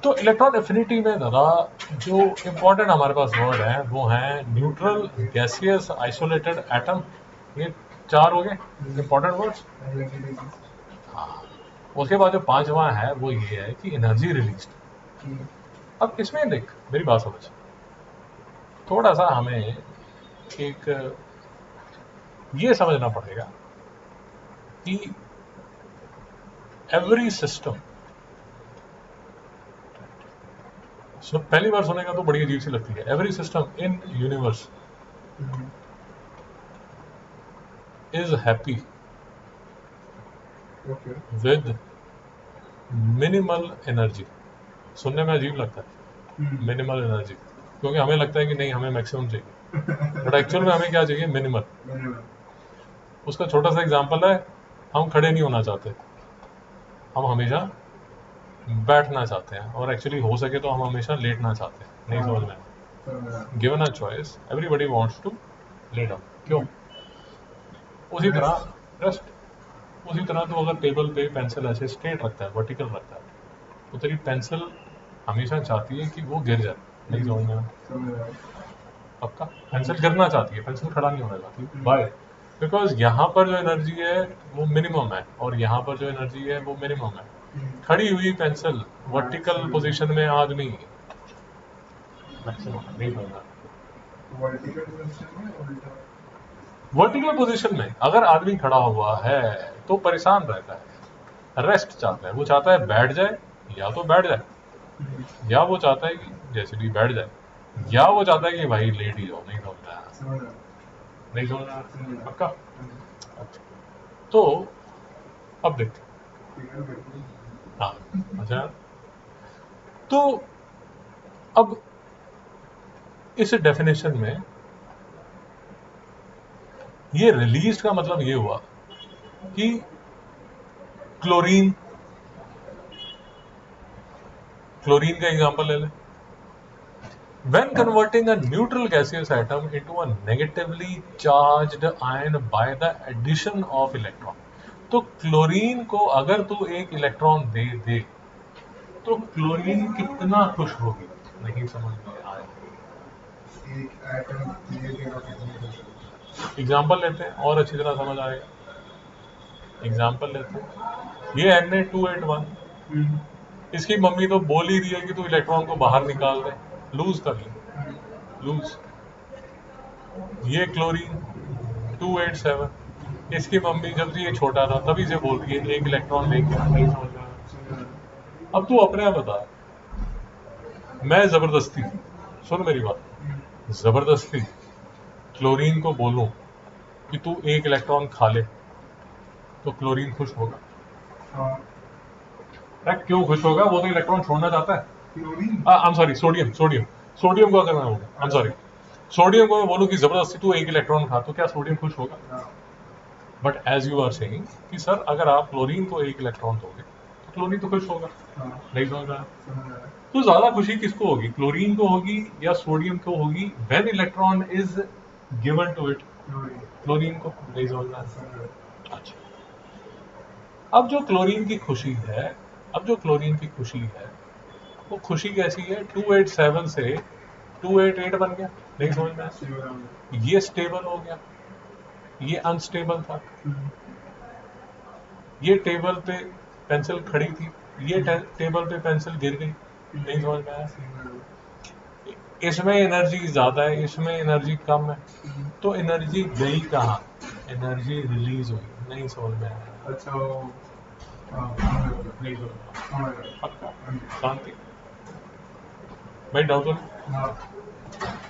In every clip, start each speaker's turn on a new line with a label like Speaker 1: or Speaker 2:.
Speaker 1: तो electron affinity में दादा जो इम्पोर्टेंट हमारे पास वर्ड है वो है न्यूट्रल, गैसियस, आइसोलेटेड एटम। ये 4 हो गए इम्पोर्टेंट वर्ड्स। हाँ, उसके बाद जो 5वां है वो ये है कि एनर्जी रिलीज। अब इसमें देख मेरी बात समझ, थोड़ा सा हमें एक ये समझना पड़ेगा कि एवरी सिस्टम, पहली बार सुनेगा तो बड़ी अजीब सी लगती है, every system in universe is happy with minimal energy. सुनने में अजीब लगता है मिनिमल एनर्जी, क्योंकि हमें लगता है कि नहीं हमें मैक्सिमम चाहिए, बट एक्चुअल में हमें क्या चाहिए? मिनिमल। उसका छोटा सा एग्जांपल है, हम खड़े नहीं होना चाहते, हम हमेशा बैठना चाहते हैं, और एक्चुअली हो सके तो हम हमेशा लेटना चाहते हैं। नहीं समझ में? Given a choice everybody wants to lay down. क्यों? उसी तरह रेस्ट, उसी तरह तो अगर टेबल पे पेंसिल ऐसे स्ट्रेट रखता है, वर्टिकल रखता है, तो तेरी पेंसिल हमेशा चाहती है कि वो गिर जाए। नहीं समझ में? पक्का पेंसिल गिरना चाहती है, पेंसिल खड़ा नहीं होना चाहती। बाय, बिकॉज यहाँ पर जो एनर्जी है वो मिनिमम है, और यहाँ पर जो एनर्जी है वो मिनिमम है। खड़ी हुई पेंसिल वर्टिकल पोजीशन में आदमी मैक्सिमम नहीं होगा। वर्टिकल पोजीशन में अगर आदमी खड़ा हुआ है तो परेशान रहता है, रेस्ट चाहता है, वो चाहता है बैठ जाए, या तो बैठ जाए, या वो चाहता है कि जैसे भी बैठ जाए, या वो चाहता है कि भाई लेट ही जाओ। नहीं समझ रहा, नहीं समझ रहा पक्का? अच्छा, तो अब देखते हैं। हाँ, अच्छा, तो अब इस डेफिनेशन में ये रिलीज का मतलब ये हुआ कि क्लोरीन, क्लोरीन का एग्जांपल ले ले। When converting a neutral gaseous atom into a negatively charged ion by the addition of electron, तो क्लोरीन को अगर तू एक इलेक्ट्रॉन दे दे तो क्लोरीन कितना खुश होगी? नहीं समझ में आया? एग्जाम्पल लेते हैं और अच्छी तरह समझ आएगा। एग्जाम्पल लेते हैं, ये Na281, इसकी मम्मी तो बोल ही रही है कि तू इलेक्ट्रॉन को बाहर निकाल दे, लूज कर ले, लूज। ये क्लोरीन 287, इसकी मम्मी जब से ये छोटा था तभी से बोल रही है एक इलेक्ट्रॉन लेके। नहीं समझ में आया? अब तू अपने आप बता, मैं जबरदस्ती, सुन मेरी बात, जबरदस्ती क्लोरीन को बोलूं कि तू एक इलेक्ट्रॉन खा ले, तो क्लोरीन खुश होगा? क्यों खुश होगा? वो तो इलेक्ट्रॉन छोड़ना चाहता है। I am sorry, sodium, sodium, sodium को अगर मैं बोलूं, आई एम सॉरी, सोडियम को मैं बोलूं कि जबरदस्ती तू एक इलेक्ट्रॉन खा, तो क्या सोडियम खुश होगा? But as you are saying कि सर अगर आप क्लोरीन को एक इलेक्ट्रॉन दोगे तो क्लोरीन तो खुश होगा। नहीं समझ रहा? तो ज्यादा खुशी किसको होगी, क्लोरीन को होगी या सोडियम को होगी? When electron is given to it, chlorine को। नहीं समझ रहा? अच्छा, अब जो क्लोरीन की खुशी है, अब जो क्लोरीन की खुशी है वो खुशी कैसी है? 287 से 288 बन गया। नहीं समझ में आया? ये स्टेबल हो गया, ये अनस्टेबल था। ये टेबल पे पेंसिल खड़ी थी, ये टेबल पे पेंसिल गिर गई। नहीं समझ में आया? इसमें एनर्जी ज्यादा है, इसमें एनर्जी कम है, तो एनर्जी गई कहाँ? एनर्जी रिलीज हुई। नहीं समझ में आया? अच्छा, नहीं समझ में पक्का? शांति भाई, डाउट हो नहीं?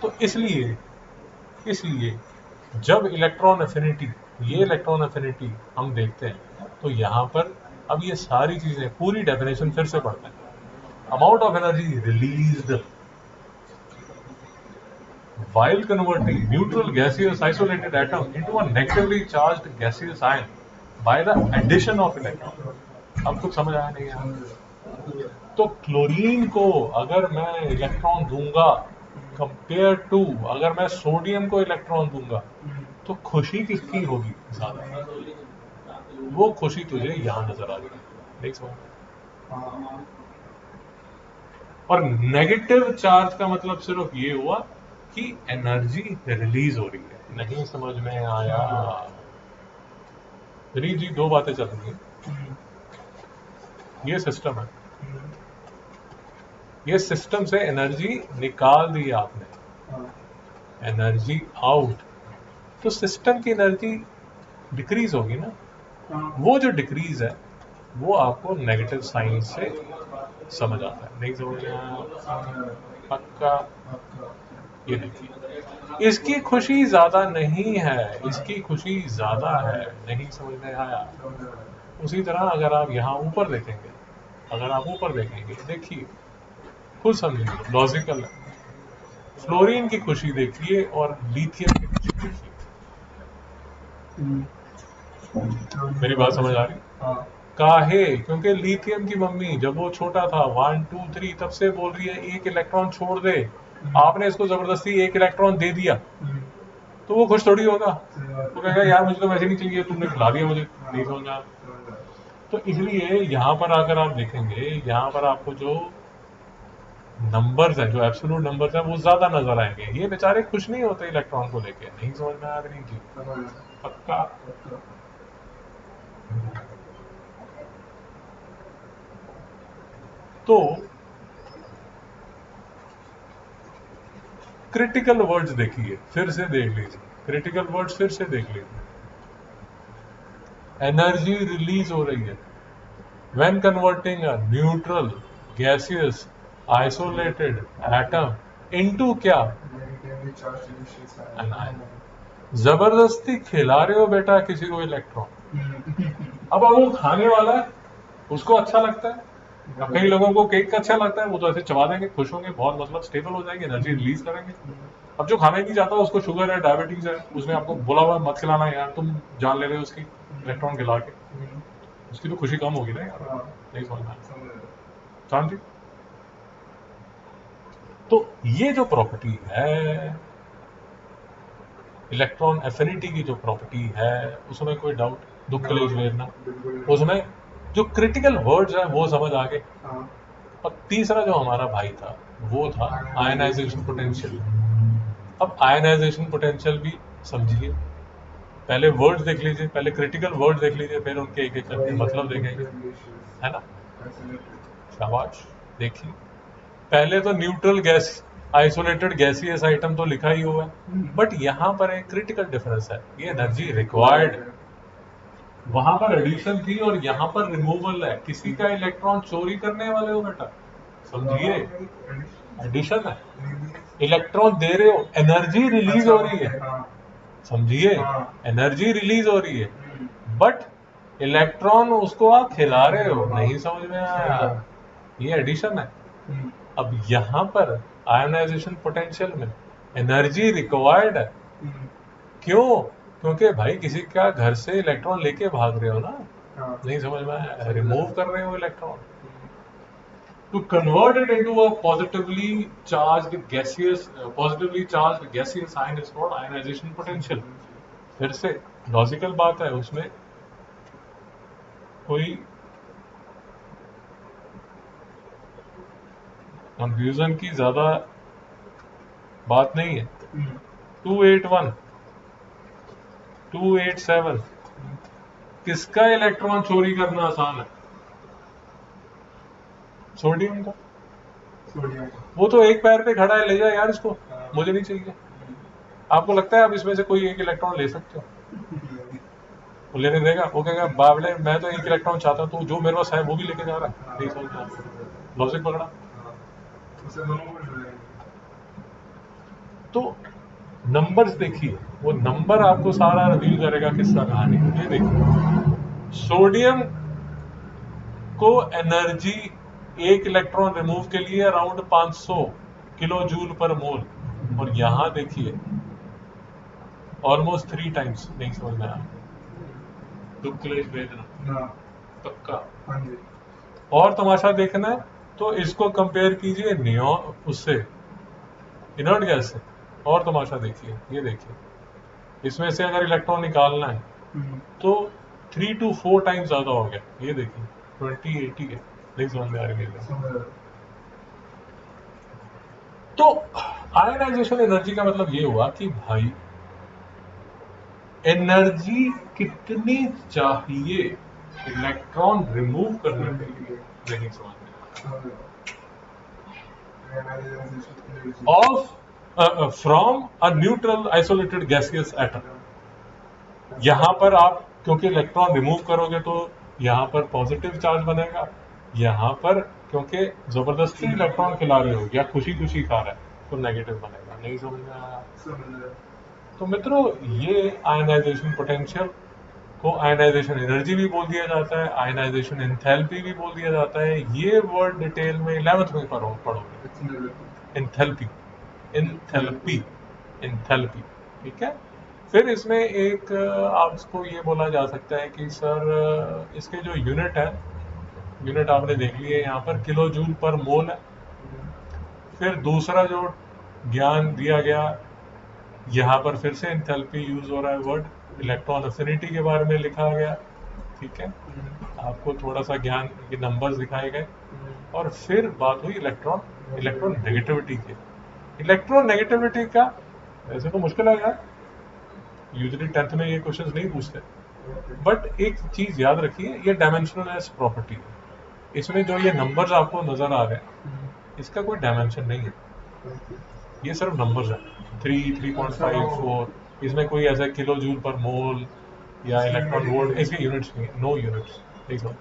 Speaker 1: तो इसलिए इसलिए जब इलेक्ट्रॉन एफिनिटी, ये इलेक्ट्रॉन एफिनिटी हम देखते हैं तो यहाँ पर अब ये सारी चीजें, पूरी डेफिनेशन फिर से पढ़ते हैं। Amount of energy released while converting neutral gaseous isolated atom into a negatively charged gaseous ion by the addition of electron। अब कुछ समझ आया नहीं आया? तो क्लोरीन को अगर मैं इलेक्ट्रॉन दूंगा कंपेयर टू अगर मैं सोडियम को इलेक्ट्रॉन दूंगा, तो खुशी किसकी होगी ज्यादा? वो खुशी तुझे यहां नजर आ रही है। नहीं समझ? और नेगेटिव चार्ज का मतलब सिर्फ ये हुआ कि एनर्जी रिलीज हो रही है। नहीं समझ में आया? री जी दो बातें चल रही हैं। ये सिस्टम है, ये सिस्टम से एनर्जी निकाल दी आपने, एनर्जी आउट, तो सिस्टम की एनर्जी डिक्रीज होगी ना। वो जो डिक्रीज है वो आपको नेगेटिव साइन से समझ आता है। नहीं समझ में आया? पक्का? ये देखिए, इसकी खुशी ज्यादा नहीं है, इसकी खुशी ज्यादा है। नहीं समझ में आया? उसी तरह अगर आप यहाँ ऊपर देखेंगे, अगर आप ऊपर देखेंगे, देखिए खुद समझिए, लॉजिकल है। फ्लोरीन की खुशी देखिए और लिथियम की खुशी देखिए। मेरी बात समझ आ रही? काहे? क्योंकि लिथियम की मम्मी जब वो छोटा था 1 2 3 तब से बोल रही है एक इलेक्ट्रॉन छोड़ दे, आपने इसको जबरदस्ती एक इलेक्ट्रॉन दे दिया तो वो खुश थोड़ी होगा। वो कहेगा यार मुझे तो वैसे नहीं चाहिए, तुमने खिला दिया मुझे। नहीं समझा? तो इसलिए यहाँ पर आकर आप देखेंगे, यहाँ पर आपको जो नंबर्स हैं, जो एब्सोल्यूट नंबर्स हैं, वो ज्यादा नजर आएंगे। ये बेचारे खुश नहीं होते इलेक्ट्रॉन को लेके। नहीं समझ में आ रही जी? पक्का? तो क्रिटिकल वर्ड्स देखिए, फिर से देख लीजिए, क्रिटिकल वर्ड्स फिर से देख लीजिए। एनर्जी रिलीज हो रही है when converting a neutral gaseous isolated atom into क्या? एनायन। जबरदस्ती खिला रहे हो बेटा किसी को इलेक्ट्रॉन। अब वो खाने वाला है, उसको अच्छा लगता है। अब कई लोगों को केक अच्छा लगता है, वो तो ऐसे चबा देंगे, खुश होंगे, बहुत मतलब स्टेबल हो जाएंगे, एनर्जी रिलीज करेंगे। अब जो खाना ही नहीं चाहता, उसको शुगर है, डायबिटीज है, उसने आपको बोला हुआ मत खिलाना यार, तुम जान ले रहे हो उसकी इलेक्ट्रॉन खिला के, उसकी तो खुशी कम होगी ना यार। नहीं समझना? समझ? तो ये जो प्रॉपर्टी है इलेक्ट्रॉन एफिनिटी की, जो प्रॉपर्टी है, उसमें कोई डाउट, दुख कलेश वेदना, उसमें जो क्रिटिकल वर्ड्स हैं वो समझ आ गए। और तीसरा जो हमारा भाई था वो था आयनाइजेशन पोटेंशियल। अब आयनाइजेशन पोटेंशियल भी समझिए, पहले वर्ड्स देख लीजिए, पहले क्रिटिकल वर्ड्स देख लीजिए, फिर उनके एक एक करके मतलब देखेंगे, है ना? शाबाश। देखिए, पहले तो neutral gas isolated gaseous item तो लिखा ही हुआ है, बट यहाँ पर एक क्रिटिकल डिफरेंस है, ये एनर्जी रिक्वायर्ड। वहां पर एडिशन थी और यहाँ पर रिमूवल है। किसी का इलेक्ट्रॉन चोरी करने वाले हो बेटा, समझिए, एडिशन है। इलेक्ट्रॉन दे रहे हो, एनर्जी रिलीज हो रही है, समझिए, एनर्जी रिलीज हो रही है, बट इलेक्ट्रॉन उसको आप खिला रहे हो। नहीं समझ में आया? ये एडिशन है। अब यहाँ पर आयोनाइजेशन पोटेंशियल में एनर्जी रिक्वायर्ड है। क्यों? क्योंकि भाई किसी का घर से इलेक्ट्रॉन लेके भाग रहे हो ना। नहीं समझ में आया? रिमूव कर रहे हो electron. To convert it into a positively charged gaseous ion is called ionization potential. फिर से लॉजिकल बात है, उसमें कोई कंफ्यूजन की ज्यादा बात नहीं है। 281 287 किसका इलेक्ट्रॉन चोरी करना आसान है? सोडियम का। वो तो एक पैर पे खड़ा है, ले जाए यार इसको, मुझे नहीं चाहिए। आपको लगता है आप इसमें से कोई एक इलेक्ट्रॉन ले सकते हो? वो लेने देगा? वो कहेगा बावले मैं तो एक इलेक्ट्रॉन चाहता हूँ, तो जो मेरे पास है वो भी लेके जा रहा है। नहीं समझ में? लॉजिक पकड़ा? तो नंबर्स देखिए, वो नंबर आपको सारा रिवील करेगा किस्सा कहानी। ये देखिए, सोडियम को एनर्जी एक इलेक्ट्रॉन रिमूव के लिए अराउंड 500 किलो जूल पर मोल, और यहां देखिए ऑलमोस्ट 3 टाइम्स। नहीं समझ में आया? दुख क्लेश वेदना पक्का। और तमाशा देखना है तो इसको कंपेयर कीजिए नियॉन उससे, इनर्ट गैस से, और तमाशा देखिए। ये देखिए, इसमें से अगर इलेक्ट्रॉन निकालना है तो 3 to 4 टाइम्स ज्यादा हो गया। ये देखिए 2080 है। नहीं समझ में आ रही है? तो आयनाइजेशन एनर्जी का मतलब ये हुआ कि भाई एनर्जी कितनी चाहिए इलेक्ट्रॉन रिमूव करने के लिए, नहीं समझ में, of from a neutral isolated gaseous atom. यहां पर आप क्योंकि इलेक्ट्रॉन रिमूव करोगे तो यहां पर पॉजिटिव चार्ज बनेगा, यहां पर क्योंकि जबरदस्ती इलेक्ट्रॉन खिला रहे हो या खुशी खुशी खा रहा है तो नेगेटिव बनेगा। नहीं समझ में आया? तो मित्रों ये आयनाइजेशन पोटेंशियल को आयनाइजेशन एनर्जी भी बोल दिया जाता है, आयनाइजेशन एंथैल्पी भी बोल दिया जाता है। ये वर्ड डिटेल में 11th में पढ़ोगे, एंथैल्पी, एंथैल्पी, एंथैल्पी, ठीक है। फिर इसमें एक आपको ये बोला जा सकता है कि सर इसके जो यूनिट है, यूनिट आपने देख लिए यहाँ पर किलो जूल पर मोल है। फिर दूसरा जो ज्ञान दिया गया यहाँ पर फिर से एंथैल्पी यूज हो रहा है वर्ड, इलेक्ट्रॉन अफिनिटी के बारे में लिखा गया, ठीक है। आपको थोड़ा सा ज्ञान के नंबर्स दिखाए गए और फिर बात हुई इलेक्ट्रॉन नेगेटिविटी की। इलेक्ट्रॉन नेगेटिविटी का वैसे तो मुश्किल है यार, यूजुअली 10th में ये क्वेश्चंस नहीं पूछते, बट एक चीज याद रखिए, ये डायमेंशनलेस प्रॉपर्टी है। इसमें जो ये नंबर्स आपको नजर आ रहे हैं इसका कोई डायमेंशन नहीं है, ये सिर्फ नंबर्स है। 3, 3.54, इसमें कोई ऐसा किलो जूल पर मोल या इलेक्ट्रॉन वोल्ट इसके यूनिट्स नहीं, नो यूनिट्स, ठीक है।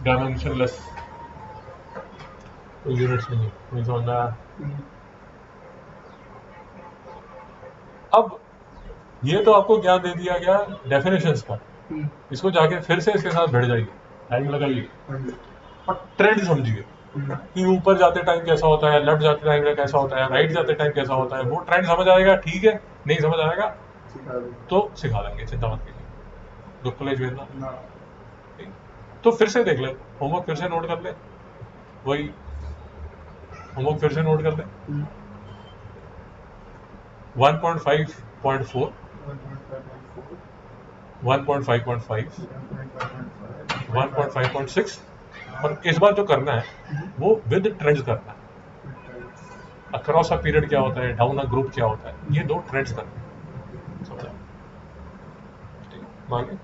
Speaker 1: डायमेंशनलेस, कोई यूनिट्स नहीं समझना। अब ये तो आपको क्या दे दिया गया डेफिनेशंस का, इसको जाके फिर से इसके साथ भिड़ जाइए, टाइम लगाइए और ट्रेंड समझिए कि ऊपर जाते टाइम कैसा होता है, लेफ्ट जाते टाइम कैसा होता है, राइट जाते टाइम कैसा होता है। वो ट्रेंड समझ आएगा ठीक है, नहीं समझ आएगा तो सिखा देंगे, चिंता मत कीजिए, दुख कलेश वेदना। तो फिर से देख ले, होमवर्क फिर से नोट कर ले, वही होमवर्क फिर से नोट कर ले। 1.5.4, 1.5.5, 1.5.6 और इस बार जो करना है वो विद ट्रेंड्स करना है। अक्रॉस अ पीरियड क्या होता है, डाउन अ ग्रुप क्या होता है, ये दो ट्रेंड्स करना है, समझा? ठीक है,